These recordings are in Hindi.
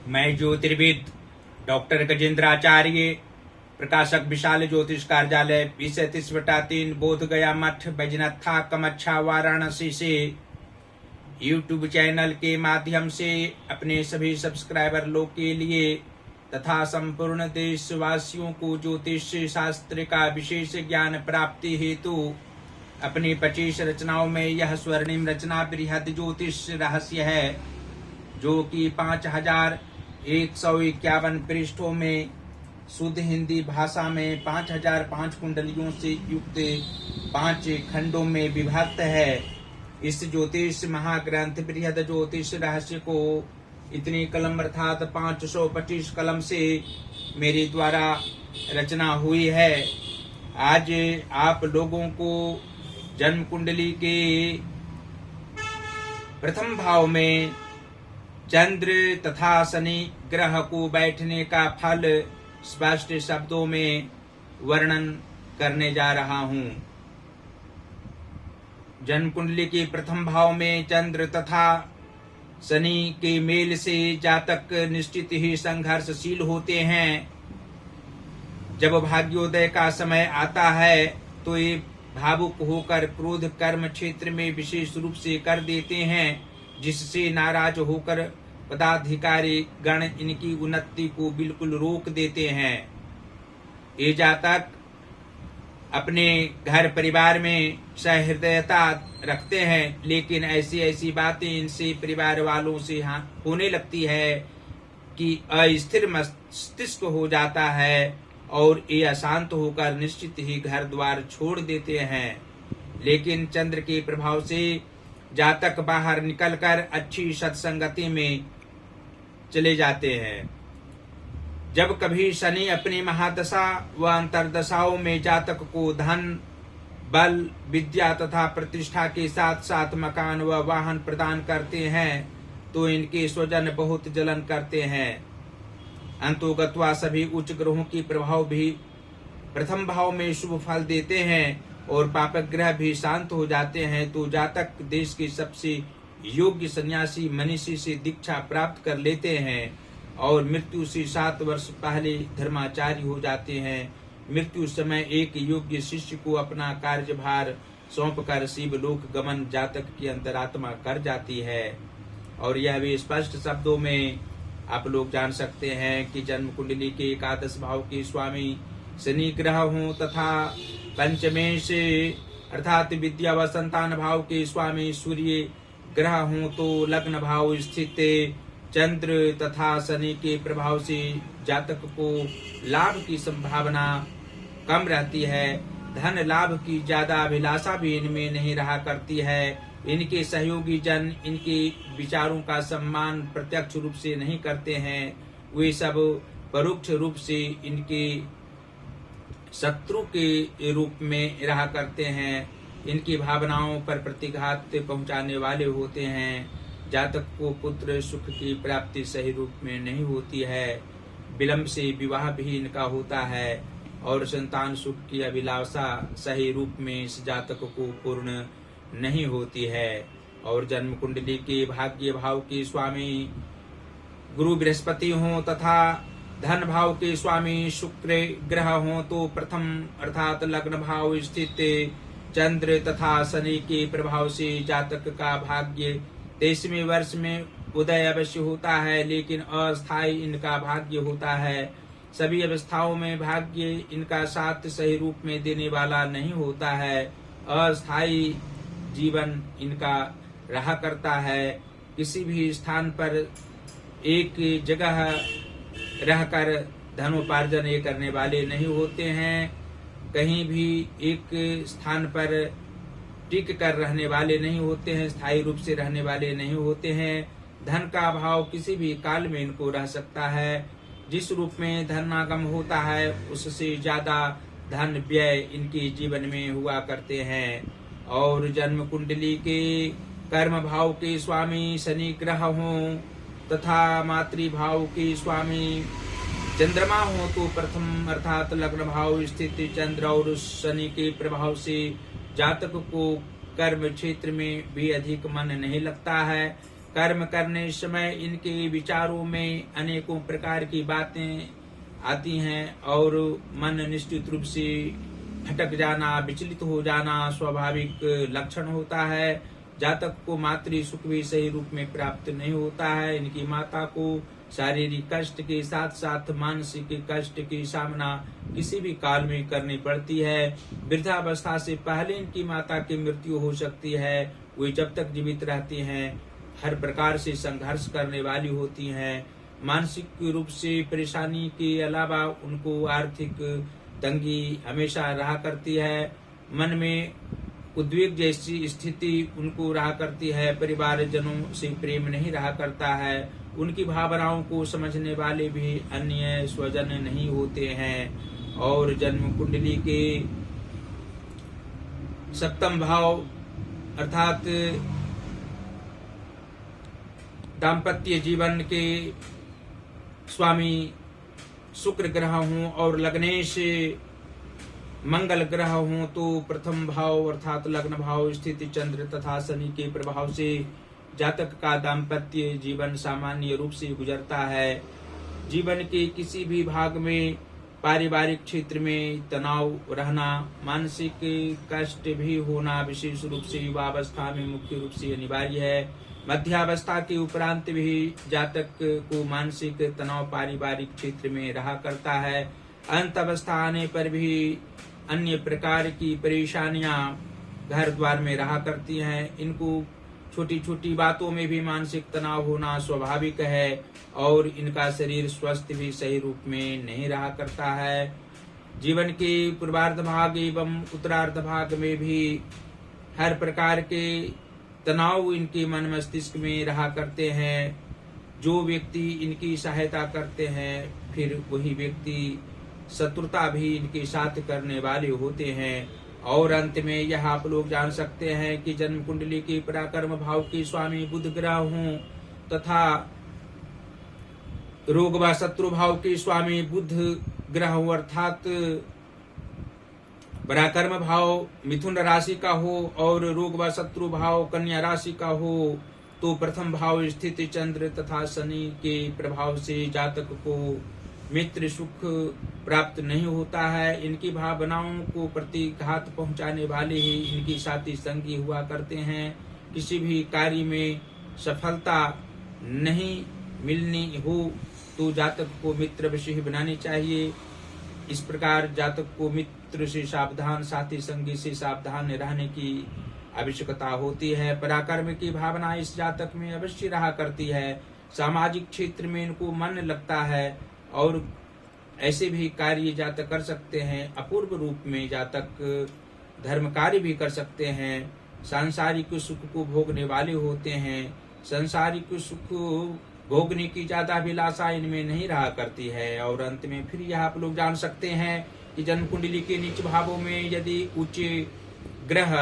मैं ज्योतिर्विद डॉक्टर गजेंद्राचार्य, प्रकाशक विशाल ज्योतिष कार्यालय 20-3 बोध गया मठ, बैजनाथा कमच्छा, वाराणसी से यूट्यूब चैनल के माध्यम से अपने सभी सब्सक्राइबर लोग के लिए तथा संपूर्ण देशवासियों को ज्योतिष शास्त्र का विशेष ज्ञान प्राप्ति हेतु अपनी 25 रचनाओं में यह स्वर्णिम रचना बृहद ज्योतिष रहस्य है, जो कि 5151 पृष्ठों में शुद्ध हिंदी भाषा में 5005 कुंडलियों से युक्त 5 खंडों में विभक्त है। इस ज्योतिष महाग्रंथ बृहद ज्योतिष रहस्य को इतनी कलम अर्थात 525 कलम से मेरे द्वारा रचना हुई है। आज आप लोगों को जन्म कुंडली के प्रथम भाव में चंद्र तथा शनि ग्रह को बैठने का फल स्पष्ट शब्दों में वर्णन करने जा रहा हूं। जन्म कुंडली के प्रथम भाव में चंद्र तथा शनि के मेल से जातक निश्चित ही संघर्षशील होते हैं। जब भाग्योदय का समय आता है तो ये भावुक होकर क्रोध कर्म क्षेत्र में विशेष रूप से कर देते हैं, जिससे नाराज होकर पदाधिकारी गण इनकी उन्नति को बिल्कुल रोक देते हैं। ये जातक अपने घर परिवार में सहृदयता रखते हैं, लेकिन ऐसी बातें इनसे परिवार वालों से होने लगती है कि अस्थिर मस्तिष्क हो जाता है और ये अशांत होकर निश्चित ही घर द्वार छोड़ देते हैं। लेकिन चंद्र के प्रभाव से जातक बाहर निकलकर अच्छी सत्संगति में चले जाते हैं। जब कभी शनि अपनी महादशा व अंतरदशाओं में जातक को धन, बल, विद्या तथा प्रतिष्ठा के साथ साथ मकान व वाहन प्रदान करते हैं तो इनके स्वजन बहुत जलन करते हैं। अंतोगत्वा सभी उच्च ग्रहों की प्रभाव भी प्रथम भाव में शुभ फल देते हैं और पापक ग्रह भी शांत हो जाते हैं, तो जातक देश के सबसे योग्य सन्यासी मनीषी से दीक्षा प्राप्त कर लेते हैं और मृत्यु से 7 वर्ष पहले धर्माचार्य हो जाते हैं। मृत्यु समय एक योग्य शिष्य को अपना कार्यभार सौंपकर शिवलोक गमन जातक की अंतरात्मा कर जाती है। और यह भी स्पष्ट शब्दों में आप लोग जान सकते हैं कि जन्म कुंडली के एकादश भाव के स्वामी शनि ग्रह हों तथा पंचमेश अर्थात विद्या व संतान भाव के स्वामी सूर्य ग्रह हों तो लग्न भाव स्थित चंद्र तथा शनि के प्रभाव से जातक को लाभ की संभावना कम रहती है। धन लाभ की ज्यादा अभिलाषा भी इनमें नहीं रहा करती है। इनके सहयोगी जन इनके विचारों का सम्मान प्रत्यक्ष रूप से नहीं करते हैं, वे सब परोक्ष रूप से इनके शत्रु के रूप में रहा करते हैं। इनकी भावनाओं पर प्रतिघात पहुंचाने वाले होते हैं। जातक को पुत्र सुख की प्राप्ति सही रूप में नहीं होती है। विलंब से विवाह भी इनका होता है और संतान सुख की अभिलाषा सही रूप में इस जातक को पूर्ण नहीं होती है। और जन्म कुंडली के भाग्य भाव के स्वामी गुरु बृहस्पति हों तथा धन भाव के स्वामी शुक्र ग्रह हों तो प्रथम अर्थात लग्न भाव स्थित चंद्र तथा शनि के प्रभाव से जातक का भाग्य 23वें वर्ष में उदय अवश्य होता है, लेकिन अस्थायी इनका भाग्य होता है। सभी अवस्थाओं में भाग्य इनका साथ सही रूप में देने वाला नहीं होता है। अस्थायी जीवन इनका रहा करता है। किसी भी स्थान पर एक जगह रहकर धनोपार्जन ये करने वाले नहीं होते हैं। कहीं भी एक स्थान पर टिक कर रहने वाले नहीं होते हैं, स्थायी रूप से रहने वाले नहीं होते हैं। धन का अभाव किसी भी काल में इनको रह सकता है। जिस रूप में धनागम होता है उससे ज्यादा धन व्यय इनके जीवन में हुआ करते हैं। और जन्म कुंडली के कर्म भाव के स्वामी शनि ग्रह हों तथा मातृभाव के स्वामी चंद्रमा हो तो प्रथम अर्थात लग्न भाव स्थित चंद्र और शनि के प्रभाव से जातक को कर्म क्षेत्र में भी अधिक मन नहीं लगता है। कर्म करने समय इनके विचारों में अनेकों प्रकार की बातें आती हैं और मन निश्चित रूप से भटक जाना, विचलित हो जाना स्वाभाविक लक्षण होता है। जातक को मातृ सुख भी सही रूप में प्राप्त नहीं होता है। इनकी माता को शारीरिक कष्ट के साथ साथ मानसिक कष्ट की सामना किसी भी काल में करनी पड़ती है। वृद्धावस्था से पहले इनकी माता की मृत्यु हो सकती है। वे जब तक जीवित रहती हैं हर प्रकार से संघर्ष करने वाली होती हैं। मानसिक रूप से परेशानी के अलावा उनको आर्थिक तंगी हमेशा रहा करती है। मन में उद्वेग जैसी स्थिति उनको रहा करती है। परिवारजनों से प्रेम नहीं रहा करता है। उनकी भावनाओं को समझने वाले भी अन्य स्वजन नहीं होते हैं। और जन्म कुंडली के सप्तम भाव अर्थात दाम्पत्य जीवन के स्वामी शुक्र ग्रह हों और लग्नेश मंगल ग्रह हों तो प्रथम भाव अर्थात लग्न भाव स्थित चंद्र तथा शनि के प्रभाव से जातक का दाम्पत्य जीवन सामान्य रूप से गुजरता है। जीवन के किसी भी भाग में पारिवारिक क्षेत्र में तनाव रहना, मानसिक कष्ट भी होना विशेष रूप से युवावस्था में मुख्य रूप से अनिवार्य है। मध्यावस्था के उपरांत भी जातक को मानसिक तनाव पारिवारिक क्षेत्र में रहा करता है। अंत अवस्था आने पर भी अन्य प्रकार की परेशानियां घर द्वार में रहा करती हैं। इनको छोटी छोटी बातों में भी मानसिक तनाव होना स्वाभाविक है और इनका शरीर स्वस्थ भी सही रूप में नहीं रहा करता है। जीवन के पूर्वार्ध भाग एवं उत्तरार्ध भाग में भी हर प्रकार के तनाव इनके मन मस्तिष्क में रहा करते हैं। जो व्यक्ति इनकी सहायता करते हैं फिर वही व्यक्ति शत्रुता भी इनके साथ करने वाले होते हैं। और अंत में यह आप लोग जान सकते हैं कि जन्म कुंडली के पराक्रम भाव के स्वामी बुध ग्रह हों तथा रोग व शत्रु भाव के स्वामी बुध ग्रह हो अर्थात पराक्रम भाव मिथुन राशि का हो और रोग व शत्रु भाव कन्या राशि का हो तो प्रथम भाव स्थित चंद्र तथा शनि के प्रभाव से जातक को मित्र सुख प्राप्त नहीं होता है। इनकी भावनाओं को प्रतिघात पहुंचाने वाले ही इनकी साथी संगी हुआ करते हैं। किसी भी कार्य में सफलता नहीं मिलनी हो तो जातक को मित्र विषय बनानी चाहिए। इस प्रकार जातक को मित्र से सावधान, साथी संगी से सावधान रहने की आवश्यकता होती है। पराक्रम की भावना इस जातक में अवश्य रहा करती है। सामाजिक क्षेत्र में इनको मन लगता है और ऐसे भी कार्य जातक कर सकते हैं। अपूर्व रूप में जातक धर्म कार्य भी कर सकते हैं। सांसारिक सुख को भोगने वाले होते हैं। सांसारिक सुख भोगने की ज्यादा अभिलाषा इनमें नहीं रहा करती है। और अंत में फिर यह आप लोग जान सकते हैं कि जन्म कुंडली के नीच भावों में यदि उच्च ग्रह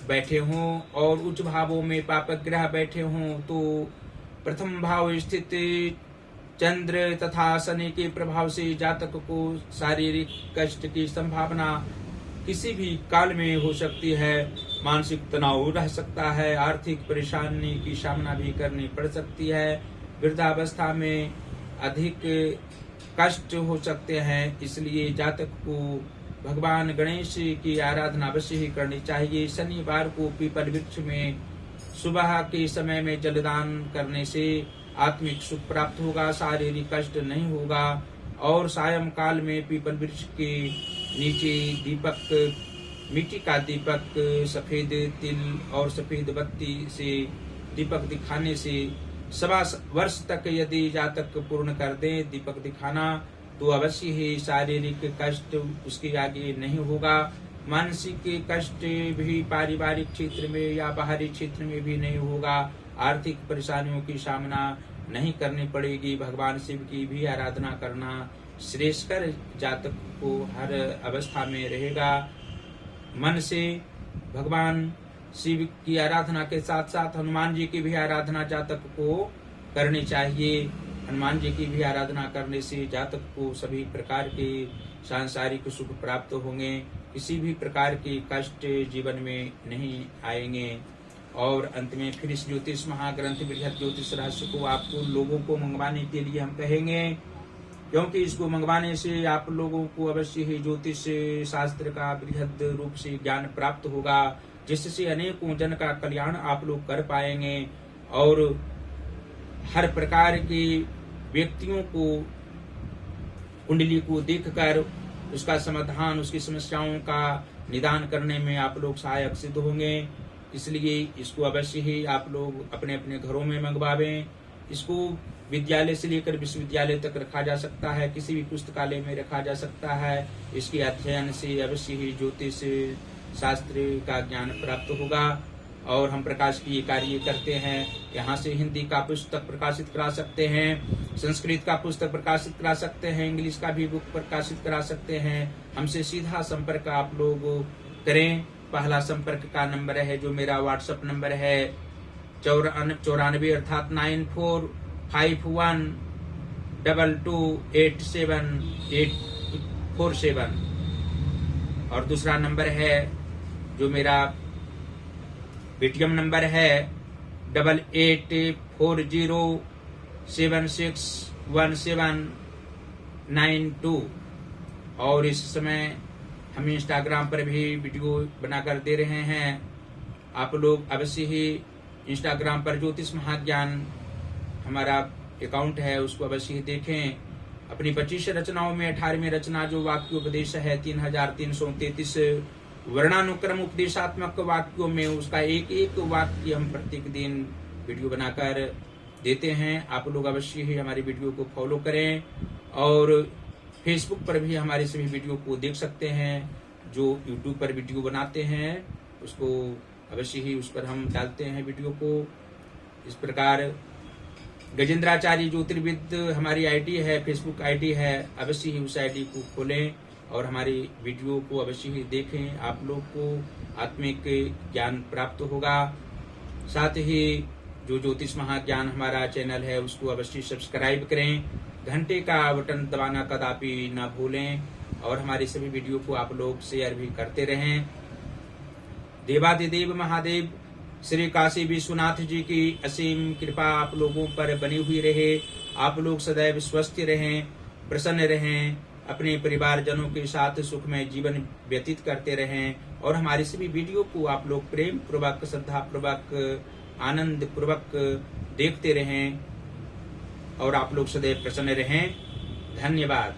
बैठे हों और उच्च भावों में पापक ग्रह बैठे हों तो प्रथम भाव स्थित चंद्र तथा शनि के प्रभाव से जातक को शारीरिक कष्ट की संभावना किसी भी काल में हो सकती है। मानसिक तनाव रह सकता है। आर्थिक परेशानी की सामना भी करनी पड़ सकती है। वृद्धावस्था में अधिक कष्ट हो सकते हैं। इसलिए जातक को भगवान गणेश की आराधना अवश्य ही करनी चाहिए। शनिवार को पीपल वृक्ष में सुबह के समय में जलदान करने से आत्मिक सुख प्राप्त होगा, शारीरिक कष्ट नहीं होगा। और सायंकाल में पीपल वृक्ष के नीचे दीपक, मिट्टी का दीपक, सफेद तिल और सफेद बत्ती से दीपक दिखाने से 1.25 वर्ष तक यदि जातक पूर्ण कर दे दीपक दिखाना तो अवश्य ही शारीरिक कष्ट उसके आगे नहीं होगा। मानसिक कष्ट भी पारिवारिक क्षेत्र में या बाहरी क्षेत्र में भी नहीं होगा। आर्थिक परेशानियों की सामना नहीं करनी पड़ेगी। भगवान शिव की भी आराधना करना श्रेष्ठकर जातक को हर अवस्था में रहेगा। मन से भगवान शिव की आराधना के साथ साथ हनुमान जी की भी आराधना जातक को करनी चाहिए। हनुमान जी की भी आराधना करने से जातक को सभी प्रकार के सांसारिक सुख प्राप्त होंगे। किसी भी प्रकार के कष्ट जीवन में नहीं आएंगे। और अंत में फिर इस ज्योतिष महाग्रंथ बृहद ज्योतिष रहस्य को आपको लोगों को मंगवाने के लिए हम कहेंगे, क्योंकि इसको मंगवाने से आप लोगों को अवश्य ही ज्योतिष शास्त्र का बृहद रूप से ज्ञान प्राप्त होगा, जिससे अनेकों जन का कल्याण आप लोग कर पाएंगे और हर प्रकार के व्यक्तियों को कुंडली को देखकर उसका समाधान, उसकी समस्याओं का निदान करने में आप लोग सहायक सिद्ध होंगे। इसलिए इसको अवश्य ही आप लोग अपने अपने घरों में मंगवावें। इसको विद्यालय से लेकर विश्वविद्यालय तक रखा जा सकता है, किसी भी पुस्तकालय में रखा जा सकता है। इसके अध्ययन से अवश्य ही ज्योतिष शास्त्र का ज्ञान प्राप्त होगा। और हम प्रकाश की ये कार्य करते हैं। यहाँ से हिंदी का पुस्तक प्रकाशित करा सकते हैं, संस्कृत का पुस्तक प्रकाशित करा सकते हैं, इंग्लिश का भी बुक प्रकाशित करा सकते हैं। हमसे सीधा संपर्क आप लोग करें। पहला संपर्क का नंबर है जो मेरा व्हाट्सएप नंबर है 94 अर्थात 9451228747 और दूसरा नंबर है जो मेरा पेटीएम नंबर है 8840761792। और इस समय हम इंस्टाग्राम पर भी वीडियो बनाकर दे रहे हैं। आप लोग अवश्य ही इंस्टाग्राम पर ज्योतिष महाज्ञान हमारा अकाउंट है, उसको अवश्य ही देखें। अपनी 25 रचनाओं में 18वीं रचना जो वाक्योपदेश है 3333 वर्णानुक्रम उपदेशात्मक वाक्यों में, उसका एक एक वाक्य हम प्रत्येक दिन वीडियो बनाकर देते हैं। आप लोग अवश्य ही हमारी वीडियो को फॉलो करें और फेसबुक पर भी हमारे सभी वीडियो को देख सकते हैं। जो यूट्यूब पर वीडियो बनाते हैं उसको अवश्य ही उस पर हम डालते हैं वीडियो को। इस प्रकार गजेंद्राचार्य ज्योतिर्विद हमारी आईडी है, फेसबुक आईडी है। अवश्य ही उस आईडी को खोलें और हमारी वीडियो को अवश्य ही देखें। आप लोग को आत्मिक ज्ञान प्राप्त होगा। साथ ही जो ज्योतिष महाज्ञान हमारा चैनल है उसको अवश्य सब्सक्राइब करें, घंटे का बटन दबाना कदापि न भूलें और हमारी सभी वीडियो को आप लोग शेयर भी करते रहें। देवादिदेव महादेव श्री काशी विश्वनाथ जी की असीम कृपा आप लोगों पर बनी हुई रहे। आप लोग सदैव स्वस्थ रहें, प्रसन्न रहें, अपने परिवारजनों के साथ सुखमय जीवन व्यतीत करते रहें और हमारी सभी वीडियो को आप लोग प्रेम पूर्वक, श्रद्धा पूर्वक, आनंद पूर्वक देखते रहें और आप लोग सदैव प्रसन्न रहें। धन्यवाद।